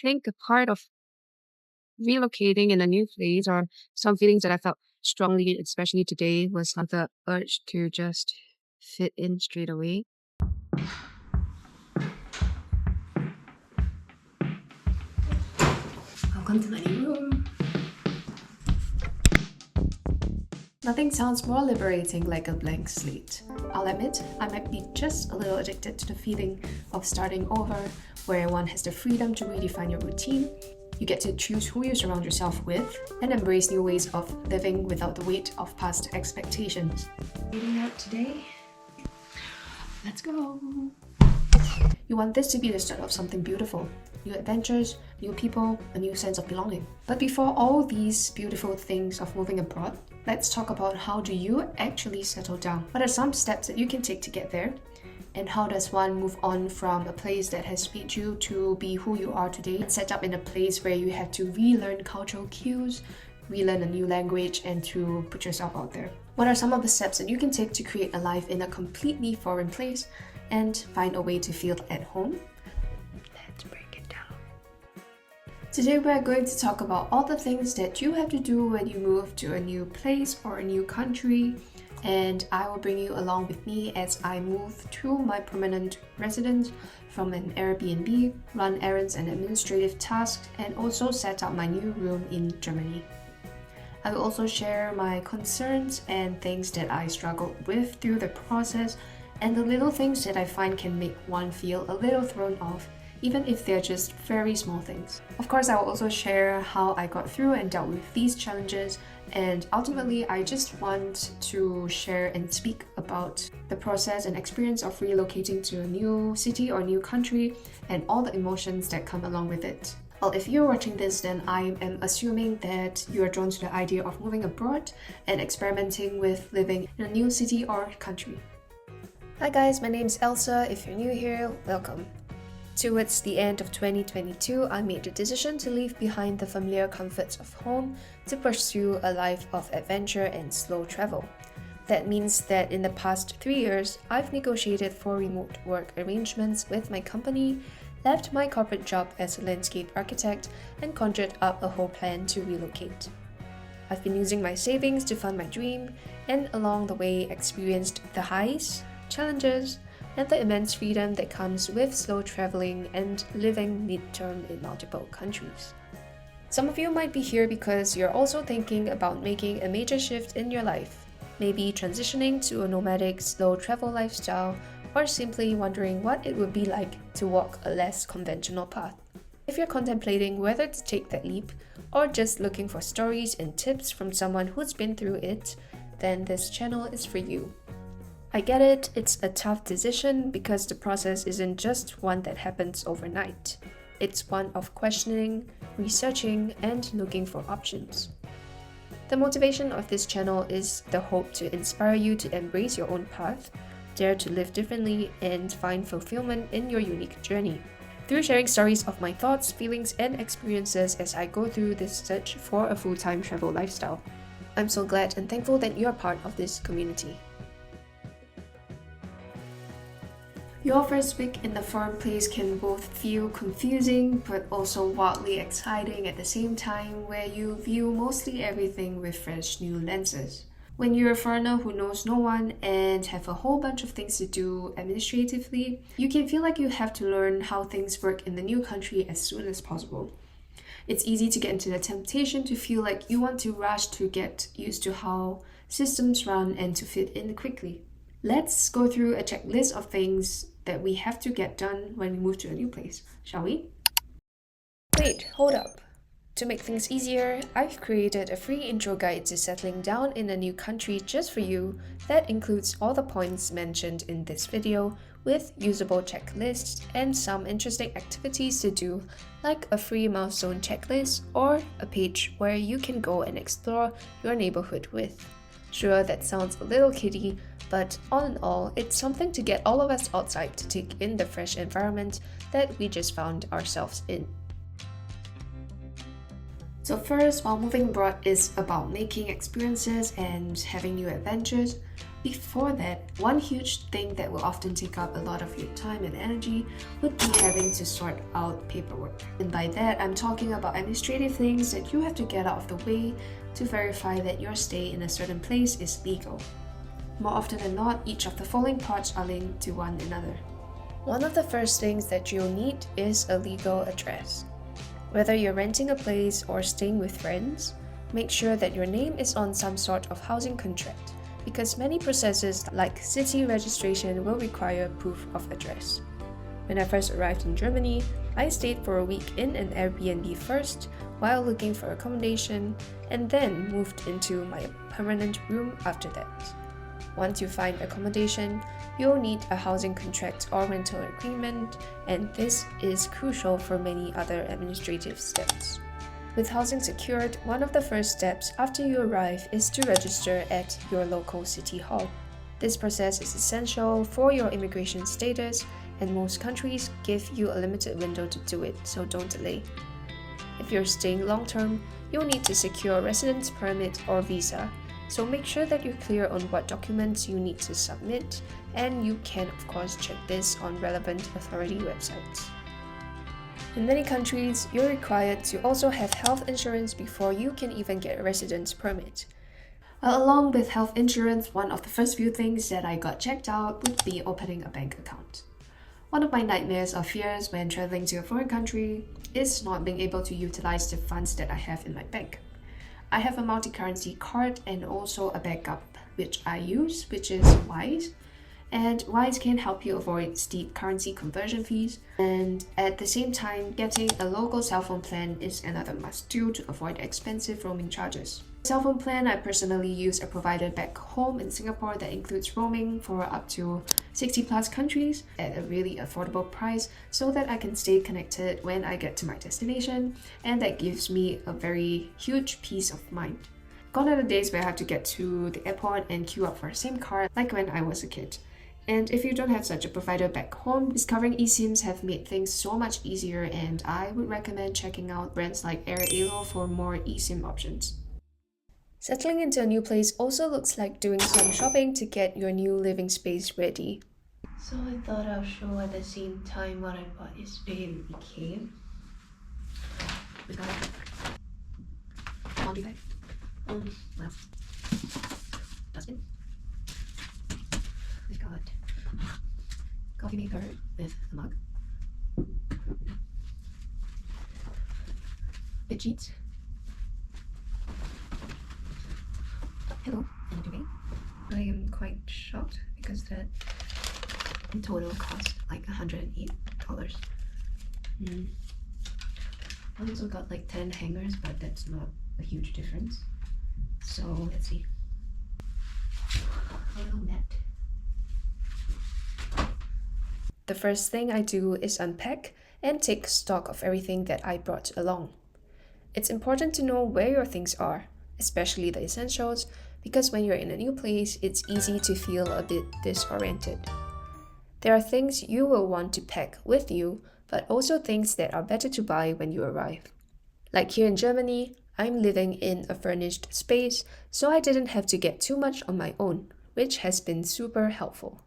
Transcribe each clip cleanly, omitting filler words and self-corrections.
think a part of relocating in a new place or some feelings that I felt strongly, especially today, was the urge to just fit in straight away. Welcome to my new room. Nothing sounds more liberating like a blank slate. I'll admit, I might be just a little addicted to the feeling of starting over, where one has the freedom to redefine your routine. You get to choose who you surround yourself with and embrace new ways of living without the weight of past expectations. Eating out today? Let's go! You want this to be the start of something beautiful. New adventures, new people, a new sense of belonging. But before all these beautiful things of moving abroad, let's talk about how do you actually settle down? What are some steps that you can take to get there? And how does one move on from a place that has made you to be who you are today and set up in a place where you have to relearn cultural cues, relearn a new language, and to put yourself out there? What are some of the steps that you can take to create a life in a completely foreign place and find a way to feel at home? Let's break it down. Today we're going to talk about all the things that you have to do when you move to a new place or a new country, and I will bring you along with me as I move to my permanent residence from an Airbnb, run errands and administrative tasks, and also set up my new room in Germany. I will also share my concerns and things that I struggled with through the process, and the little things that I find can make one feel a little thrown off, even if they're just very small things. Of course, I will also share how I got through and dealt with these challenges, and ultimately, I just want to share and speak about the process and experience of relocating to a new city or new country and all the emotions that come along with it. Well, if you're watching this, then I am assuming that you are drawn to the idea of moving abroad and experimenting with living in a new city or country. Hi guys, my name is Elsa. If you're new here, welcome. Towards the end of 2022, I made the decision to leave behind the familiar comforts of home to pursue a life of adventure and slow travel. That means that in the past 3 years, I've negotiated for remote work arrangements with my company, left my corporate job as a landscape architect, and conjured up a whole plan to relocate. I've been using my savings to fund my dream, and along the way experienced the highs, challenges, and the immense freedom that comes with slow traveling and living mid-term in multiple countries. Some of you might be here because you're also thinking about making a major shift in your life, maybe transitioning to a nomadic slow travel lifestyle, or simply wondering what it would be like to walk a less conventional path. If you're contemplating whether to take that leap, or just looking for stories and tips from someone who's been through it, then this channel is for you. I get it, it's a tough decision because the process isn't just one that happens overnight. It's one of questioning, researching, and looking for options. The motivation of this channel is the hope to inspire you to embrace your own path, dare to live differently, and find fulfillment in your unique journey. Through sharing stories of my thoughts, feelings, and experiences as I go through this search for a full-time travel lifestyle. I'm so glad and thankful that you're part of this community. Your first week in the foreign place can both feel confusing but also wildly exciting at the same time, where you view mostly everything with fresh new lenses. When you're a foreigner who knows no one and have a whole bunch of things to do administratively, you can feel like you have to learn how things work in the new country as soon as possible. It's easy to get into the temptation to feel like you want to rush to get used to how systems run and to fit in quickly. Let's go through a checklist of things that we have to get done when we move to a new place, shall we? Wait, hold up. To make things easier, I've created a free intro guide to settling down in a new country just for you that includes all the points mentioned in this video with usable checklists and some interesting activities to do, like a free milestone checklist or a page where you can go and explore your neighborhood with. Sure, that sounds a little kiddie, but all in all, it's something to get all of us outside to take in the fresh environment that we just found ourselves in. So first, while moving abroad is about making experiences and having new adventures, Before that, one huge thing that will often take up a lot of your time and energy would be having to sort out paperwork. And by that, I'm talking about administrative things that you have to get out of the way to verify that your stay in a certain place is legal. More often than not, each of the following parts are linked to one another. One of the first things that you'll need is a legal address. Whether you're renting a place or staying with friends, make sure that your name is on some sort of housing contract, because many processes like city registration will require proof of address. When I first arrived in Germany, I stayed for a week in an Airbnb first while looking for accommodation, and then moved into my permanent room after that. Once you find accommodation, you'll need a housing contract or rental agreement, and this is crucial for many other administrative steps. With housing secured, one of the first steps after you arrive is to register at your local city hall. This process is essential for your immigration status, and most countries give you a limited window to do it, so don't delay. If you're staying long-term, you'll need to secure a residence permit or visa, so make sure that you're clear on what documents you need to submit, and you can of course check this on relevant authority websites. In many countries, you're required to also have health insurance before you can even get a residence permit. Along with health insurance, one of the first few things that I got checked out would be opening a bank account. One of my nightmares or fears when traveling to a foreign country is not being able to utilize the funds that I have in my bank. I have a multi-currency card and also a backup which I use, which is Wise. And Wise can help you avoid steep currency conversion fees. And at the same time, getting a local cell phone plan is another must-do to avoid expensive roaming charges. Cell phone plan, I personally use a provider back home in Singapore that includes roaming for up to 60 plus countries at a really affordable price so that I can stay connected when I get to my destination, and that gives me a very huge peace of mind. Gone are the days where I have to get to the airport and queue up for a SIM card like when I was a kid. And if you don't have such a provider back home, discovering eSIMs have made things so much easier, and I would recommend checking out brands like AirAlo for more eSIM options. Settling into a new place also looks like doing some shopping to get your new living space ready. So I thought I'll show at the same time what I bought yesterday in IKEA. We got a laundry bag. Well, dustbin. We've got coffee maker with a mug. Bed sheets. Hello, and a duvet. I am quite shocked because that in total cost like $108. I also got like 10 hangers, but that's not a huge difference. So let's see. A little net. The first thing I do is unpack and take stock of everything that I brought along. It's important to know where your things are, especially the essentials, because when you're in a new place, it's easy to feel a bit disoriented. There are things you will want to pack with you, but also things that are better to buy when you arrive. Like here in Germany, I'm living in a furnished space, so I didn't have to get too much on my own, which has been super helpful.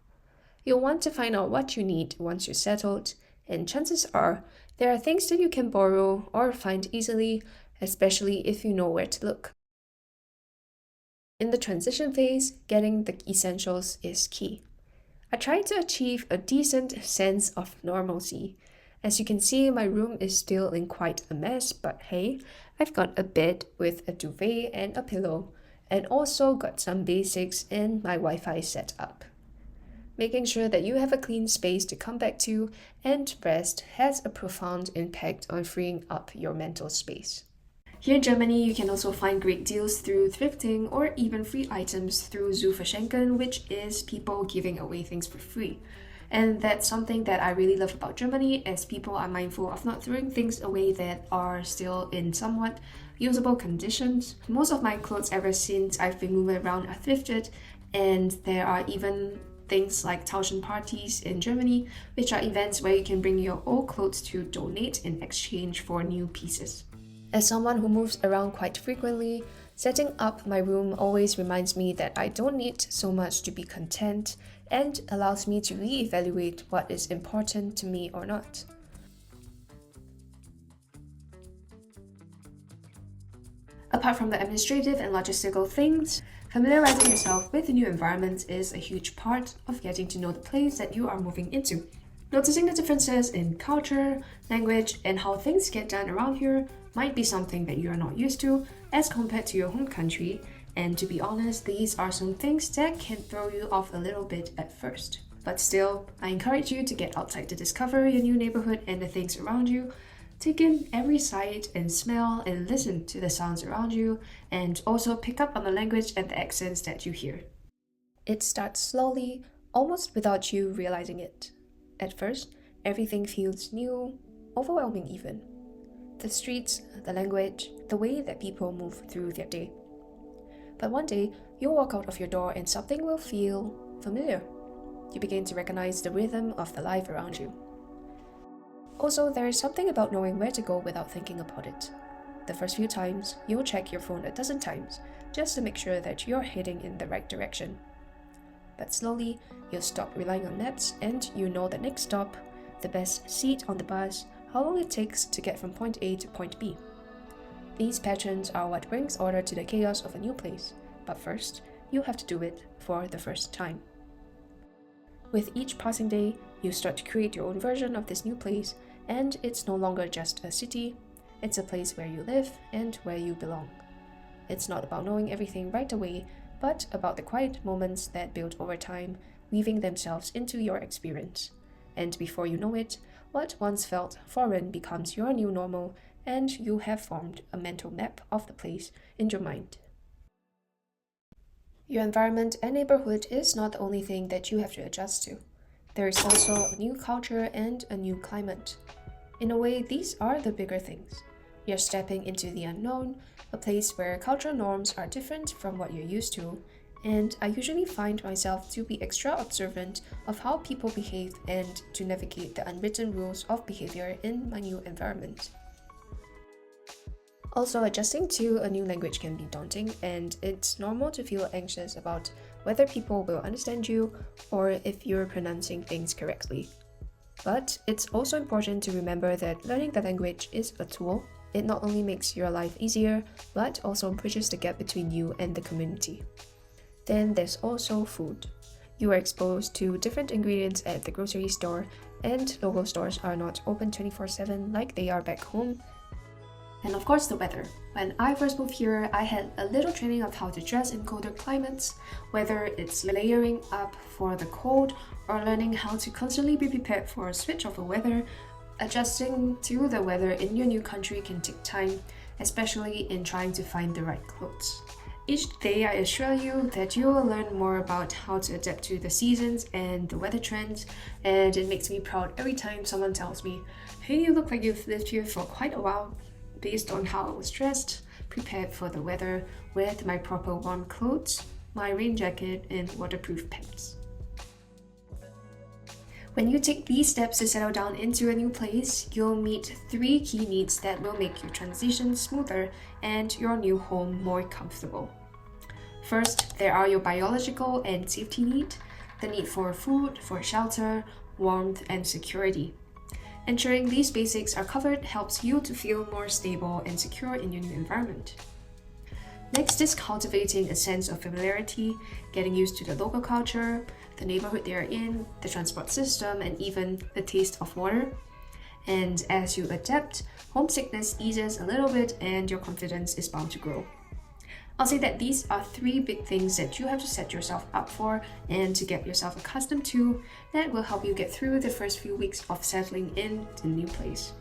You'll want to find out what you need once you're settled, and chances are there are things that you can borrow or find easily, especially if you know where to look. In the transition phase, getting the essentials is key. I try to achieve a decent sense of normalcy. As you can see, my room is still in quite a mess, but hey, I've got a bed with a duvet and a pillow, and also got some basics in my Wi-Fi setup. Making sure that you have a clean space to come back to and rest has a profound impact on freeing up your mental space. Here in Germany, you can also find great deals through thrifting or even free items through Verschenken, which is people giving away things for free. And that's something that I really love about Germany, as people are mindful of not throwing things away that are still in somewhat usable conditions. Most of my clothes ever since I've been moving around are thrifted, and there are even things like Tauschen parties in Germany, which are events where you can bring your old clothes to donate in exchange for new pieces. As someone who moves around quite frequently, Setting up my room always reminds me that I don't need so much to be content and allows me to reevaluate what is important to me or not. Apart from the administrative and logistical things, familiarizing yourself with the new environment is a huge part of getting to know the place that you are moving into. Noticing the differences in culture, language, and how things get done around here might be something that you are not used to as compared to your home country, and to be honest, these are some things that can throw you off a little bit at first. But still, I encourage you to get outside to discover your new neighborhood and the things around you. Take in every sight and smell and listen to the sounds around you, and also pick up on the language and the accents that you hear. It starts slowly, almost without you realizing it. At first, everything feels new, overwhelming even. The streets, the language, the way that people move through their day. But one day, you'll walk out of your door and something will feel familiar. You begin to recognize the rhythm of the life around you. Also, there is something about knowing where to go without thinking about it. The first few times, you'll check your phone a dozen times just to make sure that you're heading in the right direction. But slowly, you'll stop relying on maps and you know the next stop, the best seat on the bus, how long it takes to get from point A to point B. These patterns are what brings order to the chaos of a new place, but first, you have to do it for the first time. With each passing day, you start to create your own version of this new place, and it's no longer just a city, it's a place where you live and where you belong. It's not about knowing everything right away, but about the quiet moments that build over time, weaving themselves into your experience. And before you know it, what once felt foreign becomes your new normal, and you have formed a mental map of the place in your mind. Your environment and neighborhood is not the only thing that you have to adjust to. There is also a new culture and a new climate. In a way, these are the bigger things. You're stepping into the unknown, a place where cultural norms are different from what you're used to, and I usually find myself to be extra observant of how people behave and to navigate the unwritten rules of behavior in my new environment. Also, adjusting to a new language can be daunting, and it's normal to feel anxious about whether people will understand you or if you're pronouncing things correctly. But it's also important to remember that learning the language is a tool. It not only makes your life easier, but also bridges the gap between you and the community. Then there's also food. You are exposed to different ingredients at the grocery store, and local stores are not open 24/7 like they are back home. And of course, the weather. When I first moved here, I had a little training of how to dress in colder climates, whether it's layering up for the cold or learning how to constantly be prepared for a switch of the weather. Adjusting to the weather in your new country can take time, especially in trying to find the right clothes. Each day, I assure you that you will learn more about how to adapt to the seasons and the weather trends, and it makes me proud every time someone tells me, "Hey, you look like you've lived here for quite a while," based on how I was dressed, prepared for the weather with my proper warm clothes, my rain jacket, and waterproof pants. When you take these steps to settle down into a new place, you'll meet 3 key needs that will make your transition smoother and your new home more comfortable. First, there are your biological and safety need, the need for food, for shelter, warmth, and security. Ensuring these basics are covered helps you to feel more stable and secure in your new environment. Next is cultivating a sense of familiarity, getting used to the local culture, the neighborhood they are in, the transport system, and even the taste of water. And as you adapt, homesickness eases a little bit and your confidence is bound to grow. I'll say that these are 3 big things that you have to set yourself up for and to get yourself accustomed to that will help you get through the first few weeks of settling in the new place.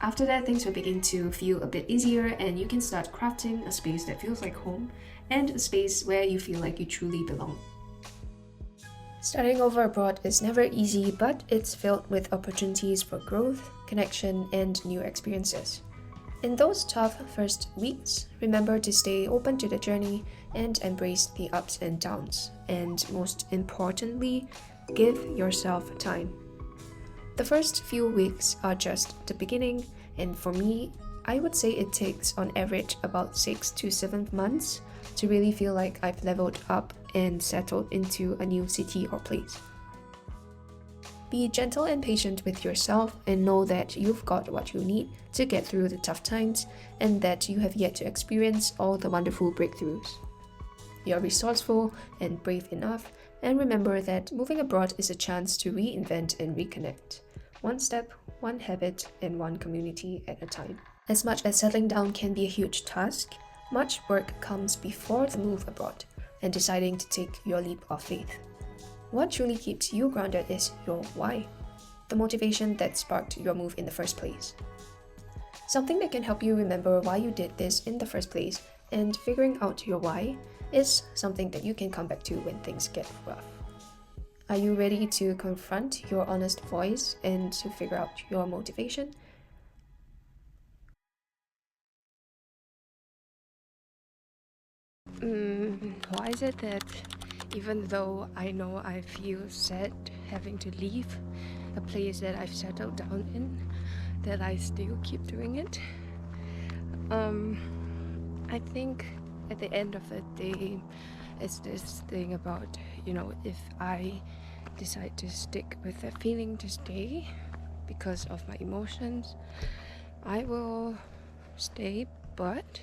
After that, things will begin to feel a bit easier and you can start crafting a space that feels like home and a space where you feel like you truly belong. Starting over abroad is never easy, but it's filled with opportunities for growth, connection, and new experiences. In those tough first weeks, remember to stay open to the journey and embrace the ups and downs. And most importantly, give yourself time. The first few weeks are just the beginning, and for me, I would say it takes on average about 6 to 7 months to really feel like I've leveled up and settled into a new city or place. Be gentle and patient with yourself and know that you've got what you need to get through the tough times and that you have yet to experience all the wonderful breakthroughs. You're resourceful and brave enough, and remember that moving abroad is a chance to reinvent and reconnect. One step, one habit, and one community at a time. As much as settling down can be a huge task, much work comes before the move abroad and deciding to take your leap of faith. What truly keeps you grounded is your why, the motivation that sparked your move in the first place. Something that can help you remember why you did this in the first place and figuring out your why is something that you can come back to when things get rough. Are you ready to confront your honest voice and to figure out your motivation? Why is it that even though I know I feel sad having to leave a place that I've settled down in, that I still keep doing it? I think at the end of the day, it's this thing about, if I decide to stick with that feeling to stay because of my emotions, I will stay, but